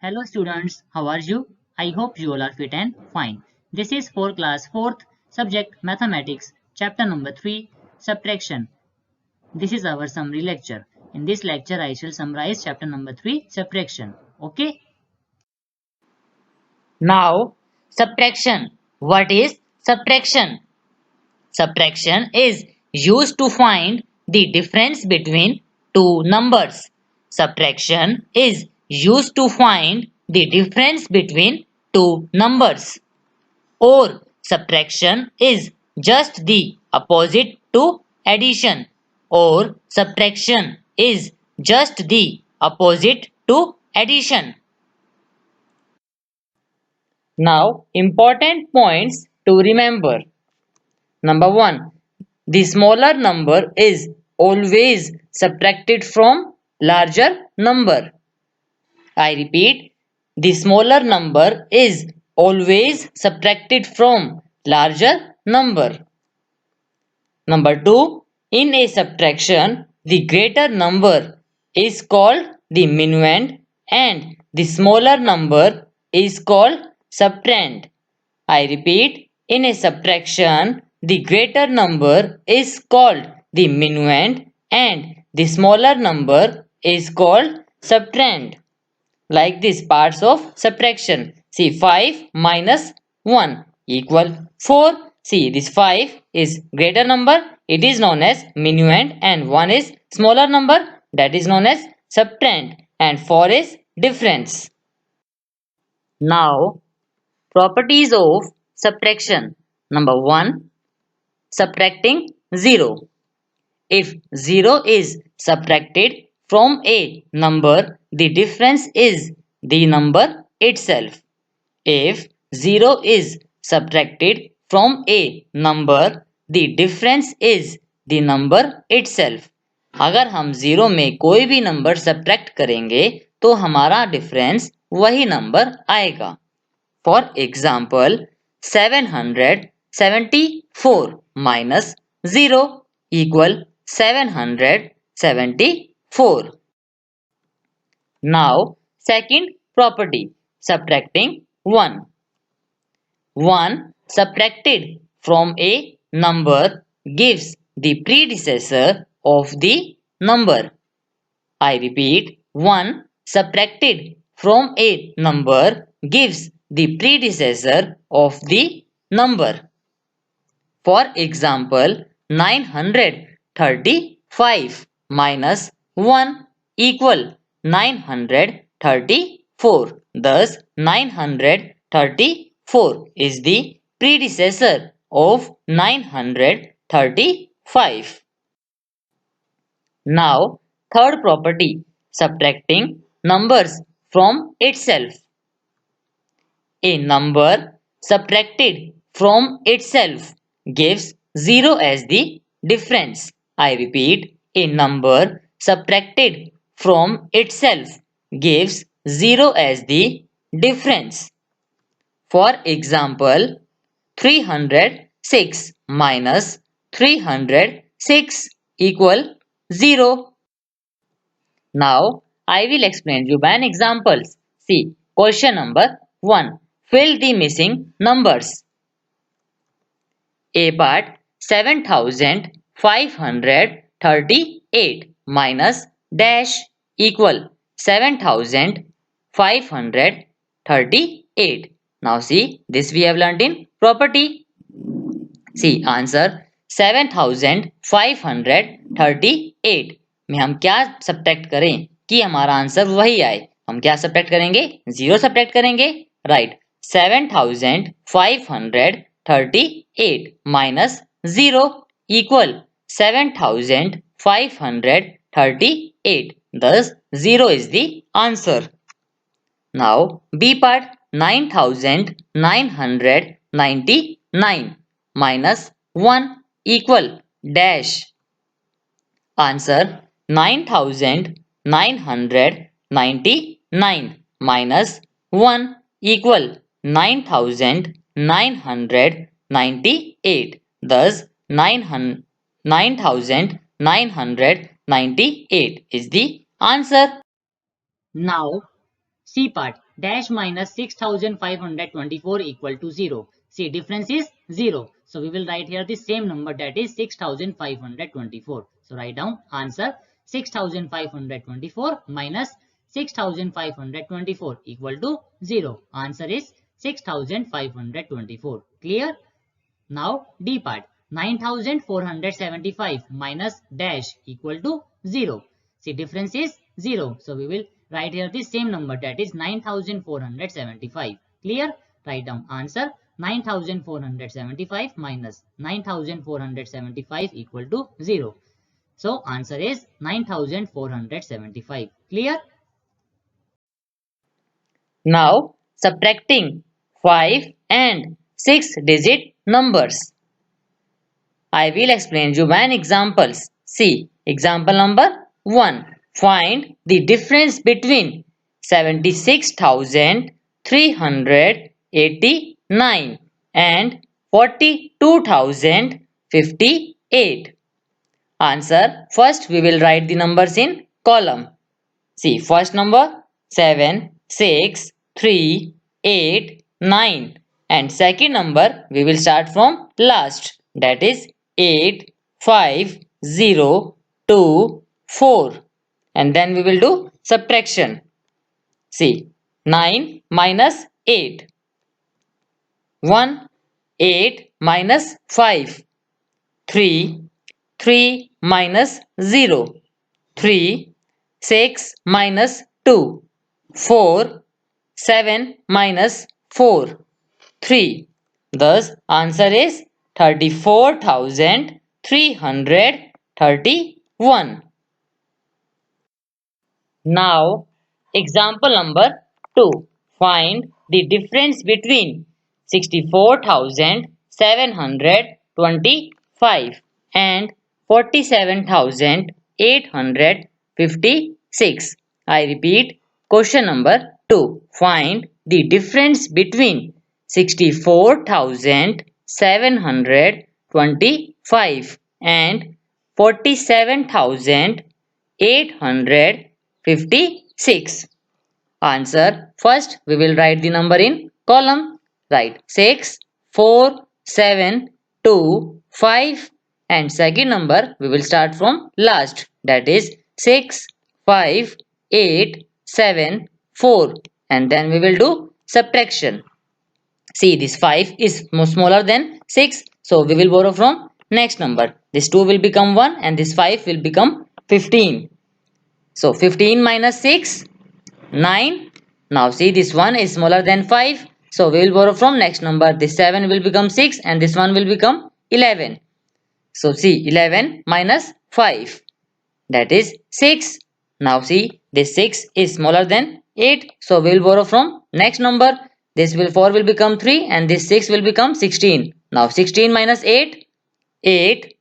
Hello students, how are you? I hope you all are fit and fine. This is for class 4th, subject mathematics, chapter number 3, subtraction. This is our summary lecture. In this lecture, I shall summarize chapter number 3, subtraction. Okay? Now, subtraction. What is subtraction? Subtraction is used to find the difference between two numbers. Subtraction is used to find the difference between two numbers. Or subtraction is just the opposite to addition. Or subtraction is just the opposite to addition. Now, important points to remember. Number 1. The smaller number is always subtracted from larger number. I repeat, the smaller number is always subtracted from larger number. Number 2. In a subtraction, the greater number is called the minuend and the smaller number is called subtrahend. I repeat, in a subtraction, the greater number is called the minuend and the smaller number is called subtrahend. Like these parts of subtraction. See, 5 minus 1 equal 4. See, this 5 is greater number. It is known as minuend and 1 is smaller number. That is known as subtrahend and 4 is difference. Now, properties of subtraction. Number 1. Subtracting 0. If 0 is subtracted from a number, the difference is the number itself. If 0 is subtracted from a number, the difference is the number itself. अगर हम 0 में कोई भी number subtract करेंगे तो हमारा difference वही number आएगा. For example, 774 minus 0 equal 774. Now, second property, subtracting 1. 1 subtracted from a number gives the predecessor of the number. I repeat, 1 subtracted from a number gives the predecessor of the number. For example, 935 minus 1 equal 934. Thus, 934 is the predecessor of 935. Now, third property, subtracting numbers from itself. A number subtracted from itself gives 0 as the difference. I repeat, a number subtracted from itself gives 0 as the difference. For example, 306 minus 306 equal 0. Now, I will explain you by an examples. See, question number 1. Fill the missing numbers. A part 7538 minus dash equal 7538. Now see, this we have learnt in property. See, answer 7538 में हम क्या subtract करें कि हमारा answer वही आए. हम क्या सब्ट्रैक्ट करेंगे? 0 सब्ट्रैक्ट करेंगे. Right. 7538 minus 0 equal 7538. Thus, 0 is the answer. Now, B part 9999 minus 1 equal dash. Answer 9999 minus 1 equal 9998. Thus, 9998 is the answer. Now, C part, dash minus 6524 equal to 0. See, difference is 0. So we will write here the same number, that is 6524. So write down answer 6524 minus 6524 equal to 0. Answer is 6524. Clear? Now D part, 9475 minus dash equal to 0. See, difference is 0. So we will write here the same number, that is 9475. Clear? Write down answer 9475 minus 9475 equal to 0. So answer is 9475. Clear? Now subtracting 5 and 6 digit numbers. I will explain you one examples. See, example number 1. Find the difference between 76,389 and 42,058. Answer. First we will write the numbers in column. See, first number 7, 6, 3, 8, 9, and second number we will start from last, that is 8, 5, 0, 2, 4, and then we will do subtraction. See, 9 minus 8, 1, 8 minus 5, 3, 3 minus 0, 3, 6 minus 2, 4, 7 minus 4, 3. Thus, answer is 34,331. Now, example number 2. Find the difference between 64,725 and 47,856. I repeat, question number 2. Find the difference between 64,725 and 47,856. Answer. First, we will write the number in column. Write 6, 4, 7, 2, 5, and second number we will start from last, that is 6, 5, 8, 7, 4, and then we will do subtraction. See, this 5 is smaller than 6, so we will borrow from next number. This 2 will become 1 and this 5 will become 15. So 15 minus 6, 9. Now see, this 1 is smaller than 5, so we will borrow from next number. This 7 will become 6 and this 1 will become 11. So see, 11 minus 5, that is 6. Now see, this 6 is smaller than 8, so we will borrow from next number. This 4 will become 3 and this 6 will become 16. Now 16 minus 8, 8.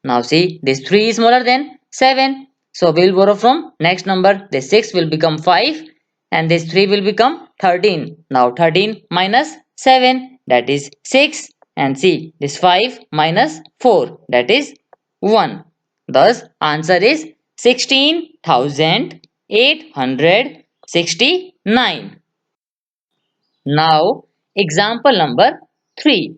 Now see, this 3 is smaller than 7, so we will borrow from next number. This 6 will become 5 and this 3 will become 13. Now 13 minus 7, that is 6, and see, this 5 minus 4, that is 1. Thus answer is 16,869. Now example number 3.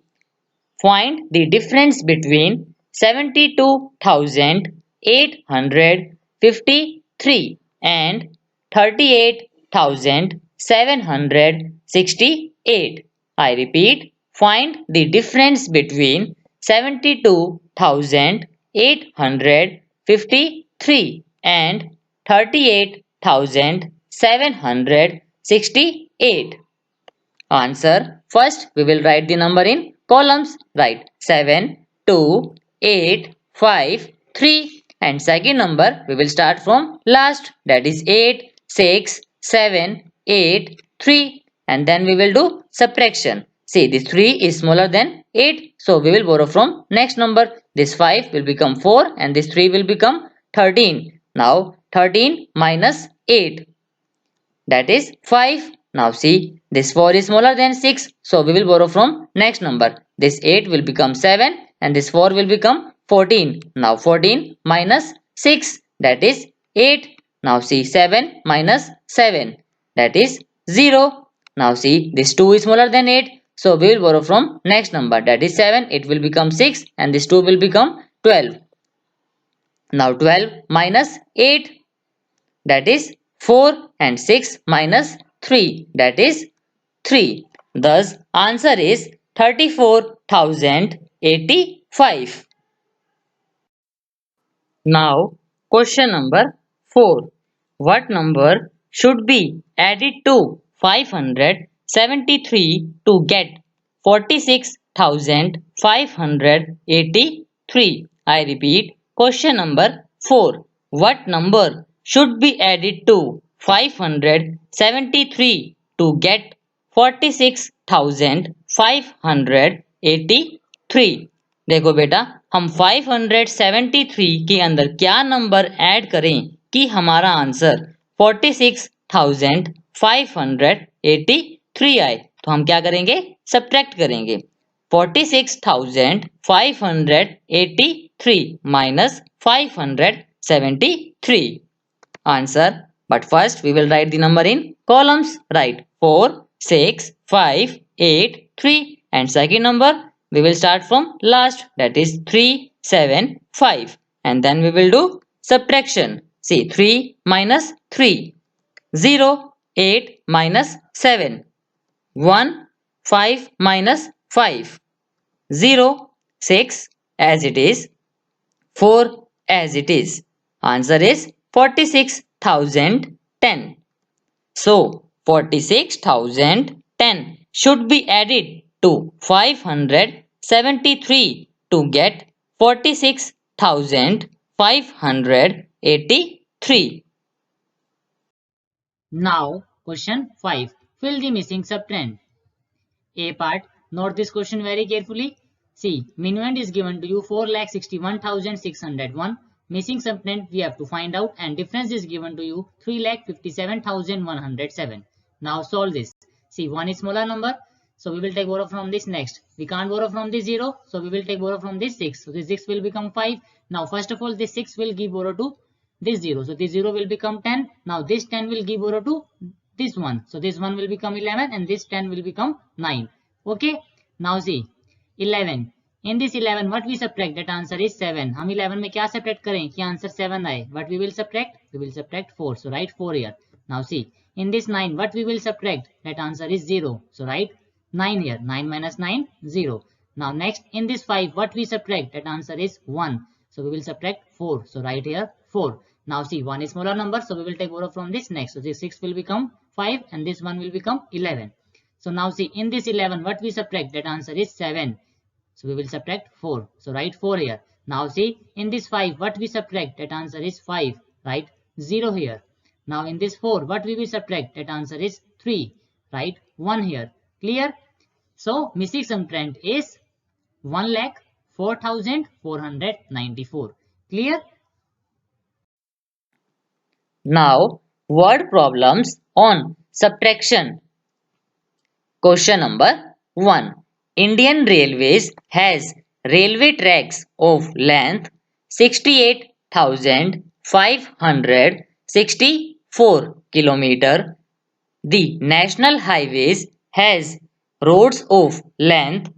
Find the difference between 72,853 and 38,768. I repeat, find the difference between 72,853 and 38,768. Answer. First, we will write the number in columns. Write 7, 2, 8, 5, 3. And second number, we will start from last. That is 8, 6, 7, 8, 3. And then we will do subtraction. See, this 3 is smaller than 8. So, we will borrow from next number. This 5 will become 4 and this 3 will become 13. Now, 13 minus 8. That is 5. Now see, this 4 is smaller than 6, so we will borrow from next number. This 8 will become 7 and this 4 will become 14. Now 14 minus 6, that is 8. Now see, 7 minus 7, that is 0. Now see, this 2 is smaller than 8. So we will borrow from next number, that is 7. It will become 6 and this 2 will become 12. Now 12 minus 8, that is 4, and 6 minus 3, that is 3. Thus answer is 34,085. Now question number 4. What number should be added to 573 to get 46,583? I repeat, question number 4. What number should be added to 573 to get 46,583? देखो बेटा, हम 573 के अंदर क्या number add करें कि हमारा answer 46,583 आए? तो हम क्या करेंगे? सब्ट्रैक्ट करेंगे। 46,583 minus 573 answer. But first we will write the number in columns. Write 4, 6, 5, 8, 3, and second number we will start from last, that is 3, 7, 5, and then we will do subtraction. See, 3 minus 3, 0, 8 minus 7, 1, 5 minus 5, 0, 6 as it is, 4 as it is. Answer is 46,010. So 46,010 should be added to 573 to get 46,583. Now question 5. Fill the missing subtrahend. A part. Note this question very carefully. See, minuend is given to you 4,61,601. Missing subtrahend we have to find out, and difference is given to you 3,57,107. Now solve this. See, 1 is smaller number, so we will take borrow from this next. We can't borrow from this 0, so we will take borrow from this 6. So this 6 will become 5. Now first of all, this 6 will give borrow to this 0. So this 0 will become 10. Now this 10 will give borrow to this 1. So this 1 will become 11 and this 10 will become 9. Okay. Now see, 11. In this 11 what we subtract, that answer is 7. हम 11 में क्या subtract करें कि answer 7 आए? What we will subtract? We will subtract 4. So write 4 here. Now see, in this 9 what we will subtract? That answer is 0. So write 9 here. 9 minus 9, 0. Now next, in this 5 what we subtract? That answer is 1. So we will subtract 4. So write here 4. Now see, 1 is smaller number, so we will take borrow from this next. So this 6 will become 5 and this 1 will become 11. So now see, in this 11 what we subtract? That answer is 7. So we will subtract 4. So write 4 here. Now see, in this 5 what we subtract? That answer is 5. Write 0 here. Now in this 4 what we will subtract? That answer is 3. Write 1 here. Clear? So missing subtrahend is 1,04,494. Clear? Now word problems on subtraction. Question number 1. Indian Railways has railway tracks of length 68,564 km. The National Highways has roads of length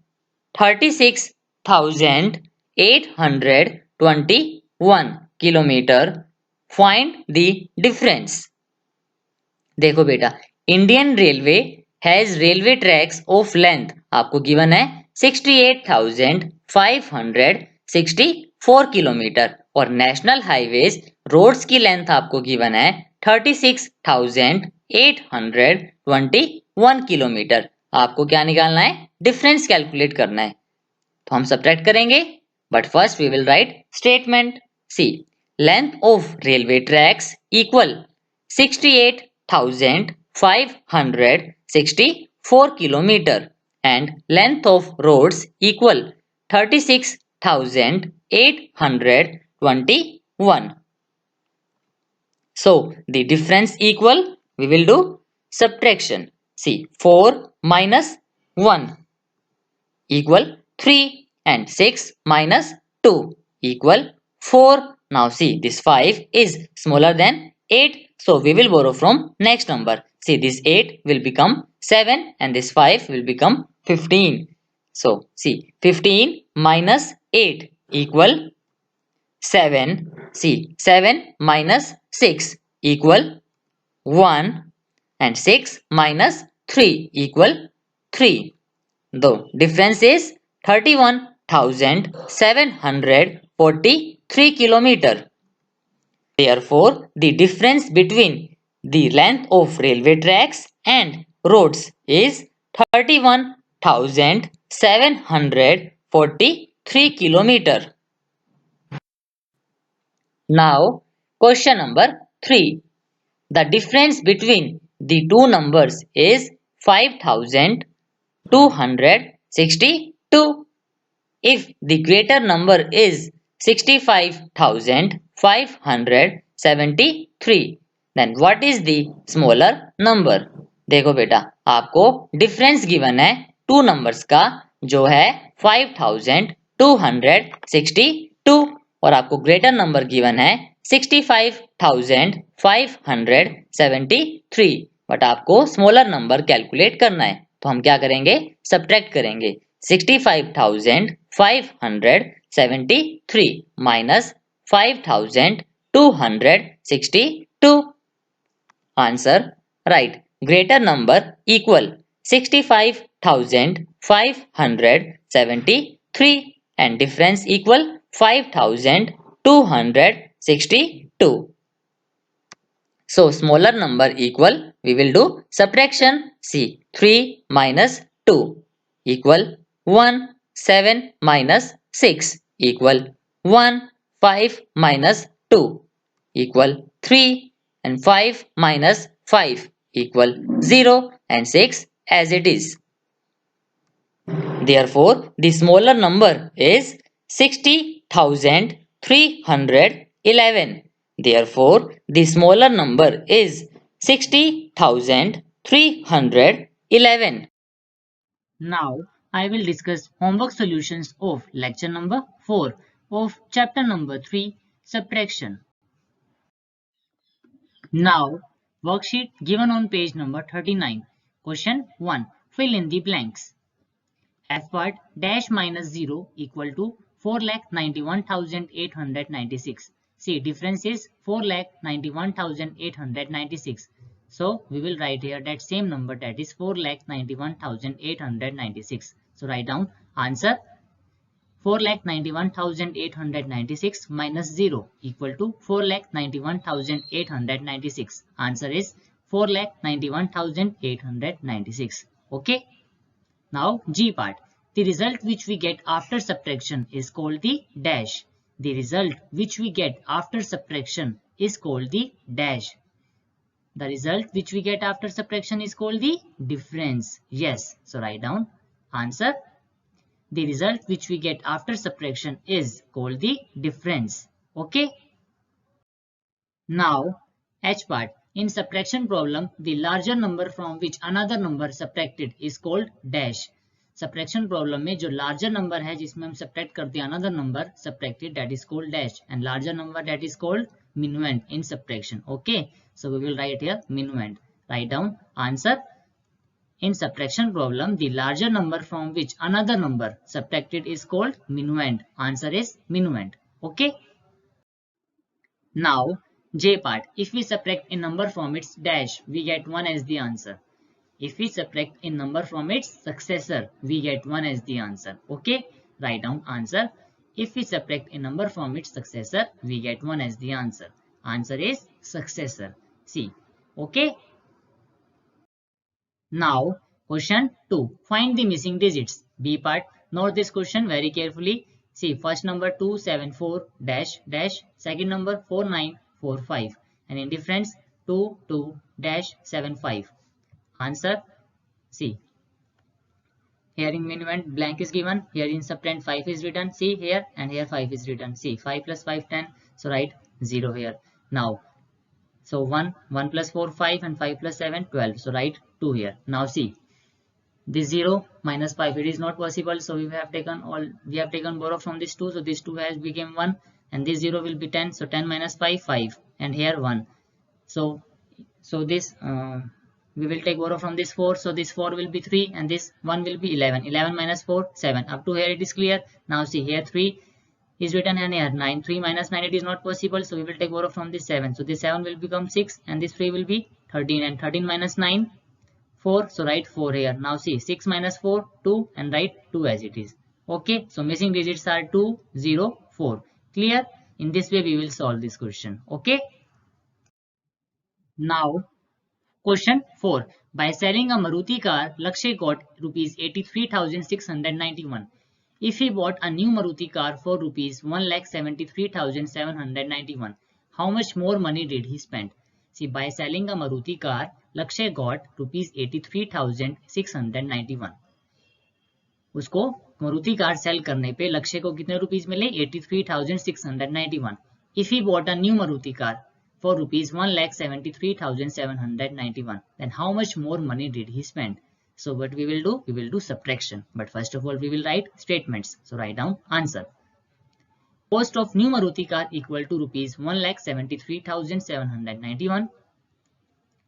36,821 km. Find the difference. देखो बेटा, Indian railway has railway tracks of length आपको given है 68,564 kilometre और national highways roads की length आपको given है 36,821 kilometre. आपको क्या निकालना है? डिफरेंस कैलकुलेट करना है। तो हम सब्ट्रैक्ट करेंगे, but first we will write statement. See, length of railway tracks equal 68,564 kilometer and length of roads equal 36,821. So the difference equal, we will do subtraction. See, 4 minus 1 equal 3 and 6 minus 2 equal 4. Now see, this 5 is smaller than 8. So we will borrow from next number. See, this 8 will become 7 and this 5 will become 15. So, see, 15 minus 8 equal 7. See, 7 minus 6 equal 1 and 6 minus 3 equal 3. The difference is 31,743 kilometer. Therefore, the difference between the length of railway tracks and roads is 31,743 kilometer. Now, question number 3. The difference between the two numbers is 5,262. If the greater number is 65,573, then what is the smaller number? देखो बेटा, आपको difference given है two numbers का जो है 5,262 और आपको greater number given है 65,573, बट आपको स्मॉलर नंबर कैलकुलेट करना है। तो हम क्या करेंगे? सब्ट्रैक्ट करेंगे। 65,573 minus 5,262. Answer right. Greater number equal 65,573 and difference equal 5,262. So smaller number equal, we will do subtraction. See, 3 minus 2 equal 1, 7 minus 6 equal 1, 5 minus 2 equal 3 and 5 minus 5 equal 0 and 6 as it is. Therefore, the smaller number is 60,311. Therefore, the smaller number is 60,311. Now, I will discuss homework solutions of lecture number 4 of chapter number 3, subtraction. Now, worksheet given on page number 39. Question 1. Fill in the blanks. F part dash minus 0 equal to 4,91,896. See, difference is 4,91,896. So, we will write here that same number, that is 4,91,896. So, write down answer 4,91,896 minus 0 equal to 4,91,896. Answer is 4,91,896. Okay. Now G part. The result which we get after subtraction is called the dash. The result which we get after subtraction is called the dash. The result which we get after subtraction is called the difference. Yes. So write down answer. The result which we get after subtraction is called the difference. Okay. Now H part. In subtraction problem, the larger number from which another number subtracted is called dash. Subtraction problem में जो larger number है जिसमें हम subtract करते हैं another number subtracted, that is called dash, and larger number that is called minuend in subtraction. Okay, so we will write here minuend. Write down answer. In subtraction problem, the larger number from which another number subtracted is called minuend. Answer is minuend. Okay. Now J part. If we subtract a number from its dash, we get 1 as the answer. If we subtract a number from its successor, we get 1 as the answer. Okay, write down answer. If we subtract a number from its successor, we get 1 as the answer. Answer is successor. See. Okay. Now question 2. Find the missing digits. B part. Note this question very carefully. See, first number 274 dash dash, second number 4945, and in difference 22 dash 75. Answer. See, here in minuend blank is given, here in subtrahend 5 is written, see here, and here 5 is written. See, 5 plus 5 10, so write 0 here. Now, so 1 plus 4 5 and 5 plus 7 12, so write 2 here. Now see, this 0 minus 5, it is not possible, so we have taken borrow from this 2, so this 2 has become 1, and this 0 will be 10, so 10 minus 5 5, and here 1. So this We will take borrow from this 4, so this 4 will be 3 and this 1 will be 11. 11 minus 4, 7. Up to here it is clear. Now see here 3 is written and here 9. 3 minus 9 it is not possible, so we will take borrow from this 7. So this 7 will become 6 and this 3 will be 13 and 13 minus 9, 4. So write 4 here. Now see 6 minus 4, 2 and write 2 as it is. Okay, so missing digits are 2, 0, 4. Clear? In this way we will solve this question. Okay. Now question 4. By selling a Maruti car, Lakshay got rupees 83,691. If he bought a new Maruti car for rupees 1,73,791, how much more money did he spend? See, by selling a Maruti car, Lakshay got rupees 83,691. उसको Maruti car cell करने पे लक्ष्य को कितने rupees मिले 83,691. If he bought a new Maruti car for rupees 1,73,791, then how much more money did he spend? So what we will do? We will do subtraction. But first of all, we will write statements. So write down answer. Cost of new Maruti car equal to rupees 1,73,791.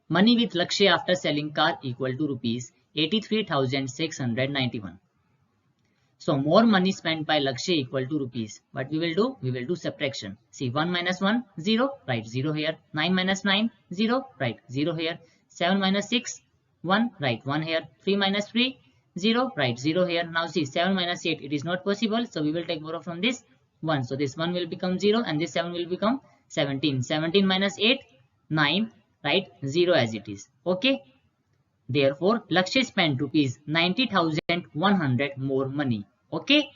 Money with Lakshay after selling car equal to rupees 83,691. So more money spent by Lakshay equal to rupees. What we will do? We will do subtraction. See 1 minus 1, 0, write 0 here. 9 minus 9, 0, write 0 here. 7 minus 6, 1, write 1 here. 3 minus 3, 0, write 0 here. Now see 7 minus 8, it is not possible. So we will take borrow from this 1. So this 1 will become 0 and this 7 will become 17. 17 minus 8, 9, write 0 as it is. Okay. Therefore, Lakshay spent rupees 90,100 more money. Okay.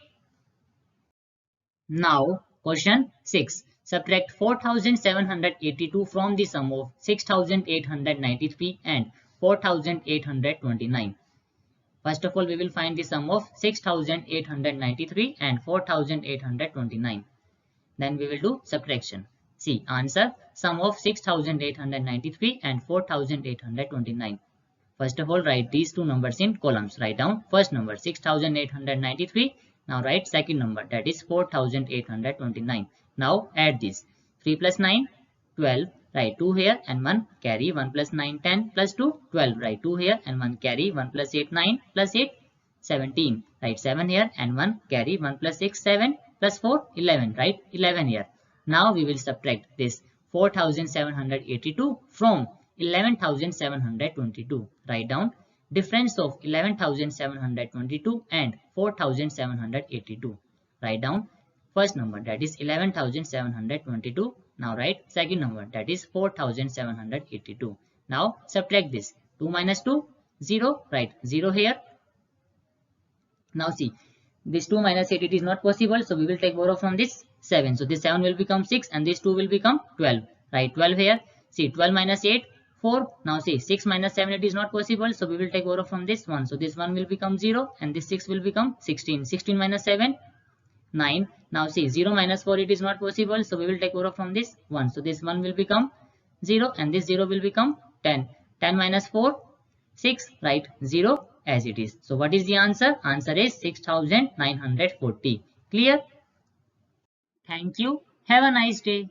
Now, question 6. Subtract 4,782 from the sum of 6,893 and 4,829. First of all, we will find the sum of 6,893 and 4,829. Then we will do subtraction. See, answer, sum of 6,893 and 4,829. First of all, write these two numbers in columns. Write down first number 6,893. Now write second number, that is 4,829. Now add this 3 plus 9, 12. Write 2 here and 1 carry 1 plus 9, 10 plus 2, 12. Write 2 here and 1 carry 1 plus 8, 9 plus 8, 17. Write 7 here and 1 carry 1 plus 6, 7 plus 4, 11. Write 11 here. Now we will subtract this 4,782 from 11,722. Write down difference of 11,722 and 4,782. Write down first number, that is 11,722. Now write second number, that is 4,782. Now subtract this 2 minus 2, 0. Write 0 here. Now see, this 2 minus 8, it is not possible, so we will take borrow from this 7. So this 7 will become 6 and this 2 will become 12. Write 12 here. See, 12 minus 8, 4. Now see, 6 minus 7, it is not possible, so we will take borrow from this 1. So this 1 will become 0 and this 6 will become 16. 16 minus 7, 9. Now see, 0 minus 4, it is not possible, so we will take borrow from this 1. So this 1 will become 0 and this 0 will become 10. 10 minus 4, 6. Write 0 as it is. So what is the answer? Answer is 6,940. Clear? Thank you. Have a nice day.